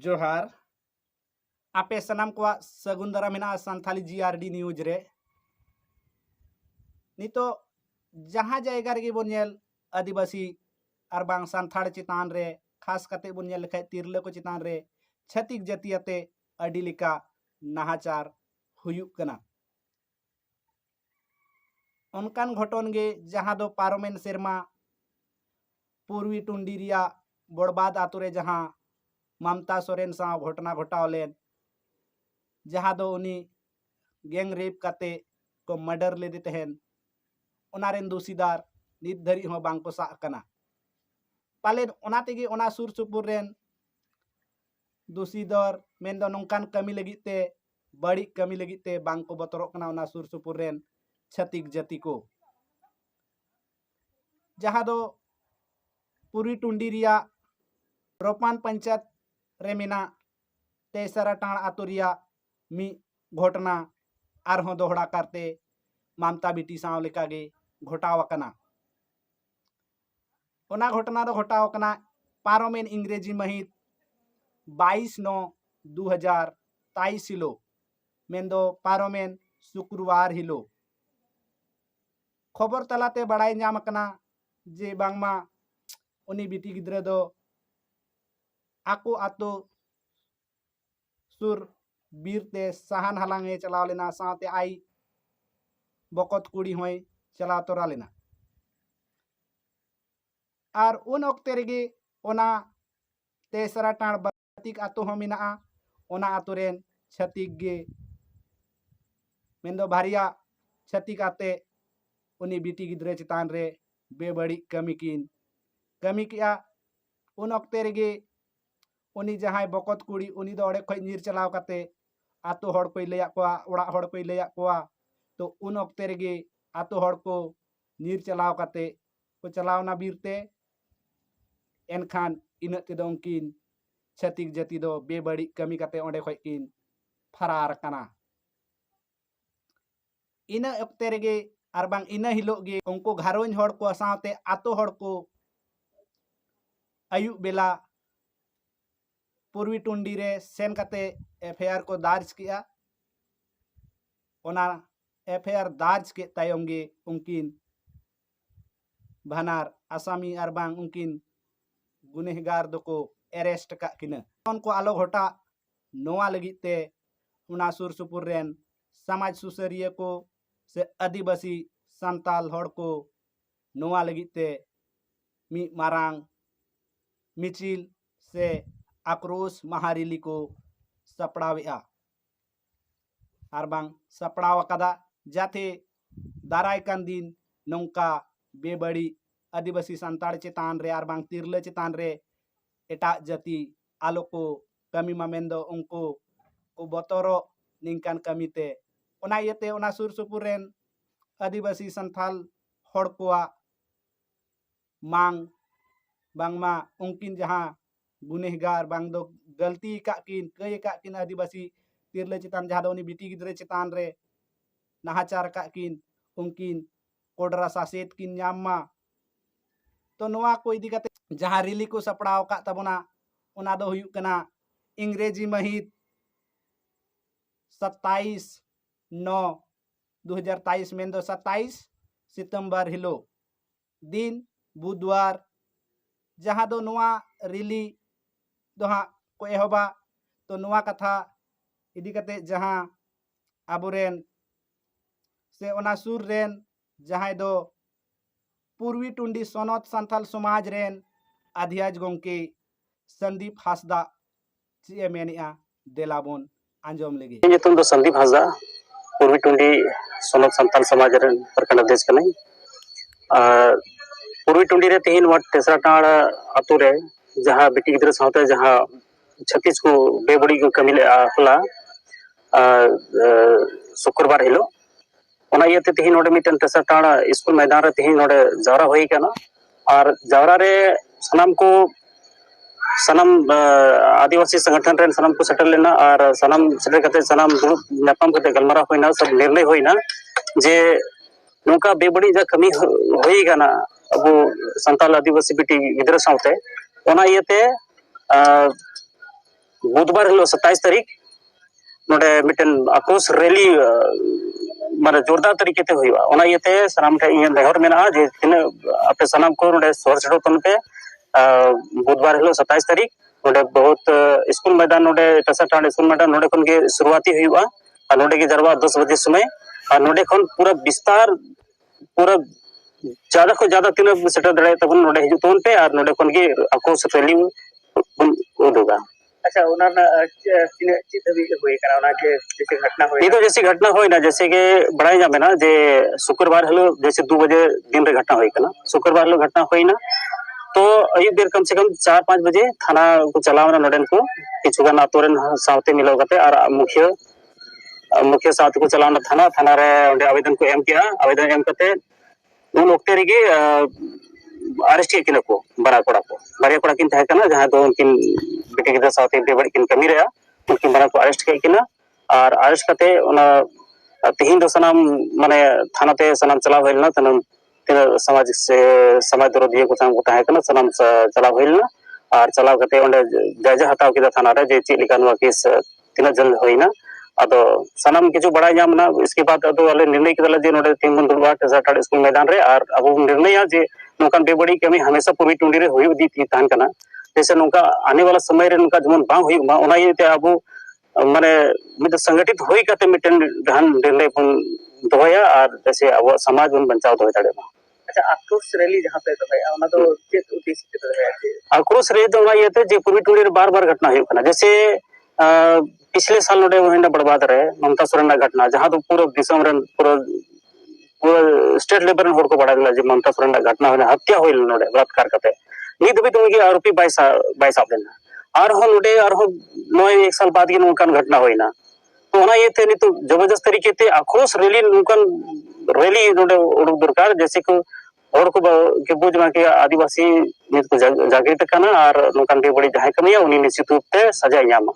जोहार आपे सनाम को सगुन दरा मेना सानथाली जीआरडी न्यूज रे नितो जहाँ जायगा रे बोन नेल आदिवासी और बांग सानथाड़ चितान रे खास कते बोन नेल लेखाय तिरले को चितान रे छतिक जतियाते अडी लिका नाहाचार हुयुक कना उनकान घटन गे जहाँ दो पारोमेन सेरमा पूर्वी टुंडी रिया बड़बाद आतु रे जहाँ ममता सोरेन सा घटना घटाव लेन जहाँ दो उनी गैंग रेप काते को मर्डर ले देते हैं उनारेन दोषीदार नित धरी हो बांग को साक कना पालेन उना तेगे उना सुर सुपुर रेन दोषीदार मेन दो नोंकान कमी लगिते बड़ी कमी लगिते बांग को बतरक कना उना सुर सुपुर रेन छतिक जति को जहाँ दो पूरी टुंडी रिया रोपान पंचायत रेमिना तेसरा टाण आतुरिया मी घटना आरहों दोहड़ा करते ममता बिटी साव लेकागे घटाव कना ओना घटना दो घटाव कना पारोमेन इंग्रेजी महित 22/9/2023 हिलो मेंदो पारोमेन शुक्रवार हिलो खबर तलाते बड़ाई नाम कना जे बांगमा उनी बिटी गिद्रे दो आको आतो सुर बीरते साहन हलांगे चलाव लेना साथे आई बकत कुड़ी होय चलाव तोरा लेना और उन ओक्ते रेगे ओना तेसरा टाण बतिक आतो हो मिना ओना आतो रेन छतिक गे मेंदो भारिया छतिक आते उनी बिटी गिद्रे चितान रे बेबड़ी कमी किया उन ओक्ते रेगे उनी जहां बकत कुड़ी उनी दो ओड़े खय नीर चलाव काते आतो हड़ को लैया कोआ ओड़ा हड़ को लैया कोआ तो उन ओक्ते रेगे आतो हड़ को नीर चलाव काते को चलावना बीरते एनखान इनत ते दो उनकिन छतिक जति दो बेबड़ी कमी काते ओंडे खय किन फरार कना इना ओक्ते रेगे आर बांग इना हिलोग गे उनको घारोंज हड़ को साथे आतो हड़ को आयु बेला पूर्वी टुंडी रे सेन काते एफआईआर को दर्ज किया ओना एफआईआर दर्ज के तायम गे उनकिन भनार आसामी आर बांग उनकिन गुनेहगार दो को अरेस्ट का किना उनको आलो घटा नोआ लगिते उना सुर सुपुर रेन समाज सुसरिया को से आदिवासी संताल हड़ को नोआ लगिते मी मारांग मिचिल से आक्रोश महारिली को सपड़ावेआ आर बांग सपड़ाव कदा जाते दाराय कान दिन नौका बेबड़ी आदिवासी संताड़ चेतान रे आर बांग तिरले चेतान रे एटा जाति आलो को कमी मामेंदो उनको को बतरो निंकान कमीते ओना येते ओना सुर सुपुर रेन आदिवासी संथाल हड़ कोआ मांग बांगमा उनकिन जहां गुनेहगार बांग दो गलती का किन कई का किन आदिवासी तिरले चितान जहां दो उनी बिटी गिद्रे चितान रे नाहाचार का किन उनकिन कोडरा सासेत किन न्यामा तो नोआ को इदी काते जहां रिली को सपड़ाव का तबना ओना दो हुयुक कना इंग्रेजी महित 27/9/2023 में दो 27 सितंबर हिलो दिन बुधवार जहाँ दो नोआ रिली दो हाँ को एहोबा तो नोआ कथा इदी कते जहाँ आबुरेन से ओना सुर रेन जहाँ दो पूर्वी टुंडी सोनत संथाल समाज रेन आधियाज गोंके संदीप हासदा चे मेनिया देलाबोन आंजोम लेगे नितुम दो संदीप हासदा पूर्वी टुंडी सोनत संथाल समाज रेन परकन अध्यक्ष कनै पूर्वी टुंडी रे तेहिन वाट तेसरा टाण आतु रे जहां बिटी गिद्रा साथे जहां छत्तीस को बेबड़ी को कमी ले होला शुक्रवार हिलो ओना इयते तेहिन नोडे मिटन तेसरा टाण स्कूल मैदान रे तेहिन नोडे जावरा होई काना और जावरा रे सनम आदिवासी संगठन रेन सनम को सेटल लेना और सनम सेटल कते सनम दुरुप नापाम कते गलमारा होइना सब निर्णय होइना जे नोका बेबड़ी जा कमी होई काना अब संताल आदिवासी बिटी गिद्रा साथे ओना इयते बुधवार हिलो 27 तारीख नोडे मिटन आक्रोश रैली माने जोरदार तरीके ते हुआ ओना इते सनाम ठे इन नेहर मेना जे तिन आपे सनाम को नोडे सोर छड़ो तन पे बुधवार हिलो 27 तारीख नोडे बहुत स्कूल मैदान नोडे टसाटांड स्कूल मैदान नोडे खन के शुरुआती हुआ और नोडे के जरवा 10 बजे समय और नोडे खन पूरा विस्तार पूरा ज्यादा को ज्यादा तीन सेटर दड़े तब नोडे हिजुतोन पे और नोडे खन के आक्रोश रैली उदोगा। अच्छा तीन चित भी हुई करा ओना के जैसे घटना हुई ये तो जैसी घटना हुई ना जैसे कि बड़ाई जामे ना जे शुक्रवार हिलो जैसे 2 बजे दिन रे घटना हुई कना शुक्रवार हिलो घटना हुई ना तो अयुब बेर कम से कम 4-5 बजे थाना को चलावना नोडेन को किछुगान आतोरेन सावते मिलाव कते और मुख्य सावते को चलावना थाना रे ओंडे आवेदन को एम किया आवेदन एम कते उन ओक्ते रेगे अरेस्ट किन को बारा कोड़ा किन तहे कना जहां दो उनकिन बेटे गिदरा सावते बेबड़ किन कमी रे उनकिन बारा को अरेस्ट के किना और अरेस्ट कते ओना तिहिन दो सनाम माने थानाते सनाम चलाव होइलना तनम समाज विरोधी को संग तहे कना सनाम चलाव होइलना और चलाव कते ओंडे जायजा हताव किदा थाना रे जे चेक लिकान वा केस तिना जल्द होइना अदो सनाम किछु बड़ा जामना इसके बाद अदो वाले निर्णय किदला जे नोडे तीन बन दुलवा टसाटाड़ स्कूल मैदान रे और अब निर्णय जे नोकान बेबड़ी कमी हमेशा पूर्वी टुंडी रे हुई दी थी तान कना जैसे नोका आने वाला समय रे नोका जमन बांग हुई मा ओना येते अब माने मिद संगठित होई कते मिटन गहन निर्णय बन दोया और जैसे अब समाज बन बचाव दोय दाड़े मा। अच्छा आक्रोश रैली जहां पे दोया ओना तो चेत उद्देश्य के दोया जे आक्रोश रैली दोना येते जे पूर्वी टुंडी रे बार-बार घटना हुई कना जैसे पिछले साल नोडे वहिना बड़बाद रे ममता सोरेन घटना जहां तो पूरा दिसम रन पूरा स्टेट लेवल रन होड़ को बड़ा जे ममता सोरेन घटना होना हत्या होइल नोडे बलात्कार कते नित भी तुमगे आरोपी 22 साल लेना और हो नोडे और हो 1 साल बाद के नोकन घटना होइना तो ओना येते नि तो जबरदस्त तरीके ते आक्रोश रैली नोकन रैली नोडे उडुक दरकार जैसे को और को के बुझमा के आदिवासी नित को जागृत कना और नोकन के बड़ी जहां कमिया उनी निश्चित रूप ते सजा न्यामा।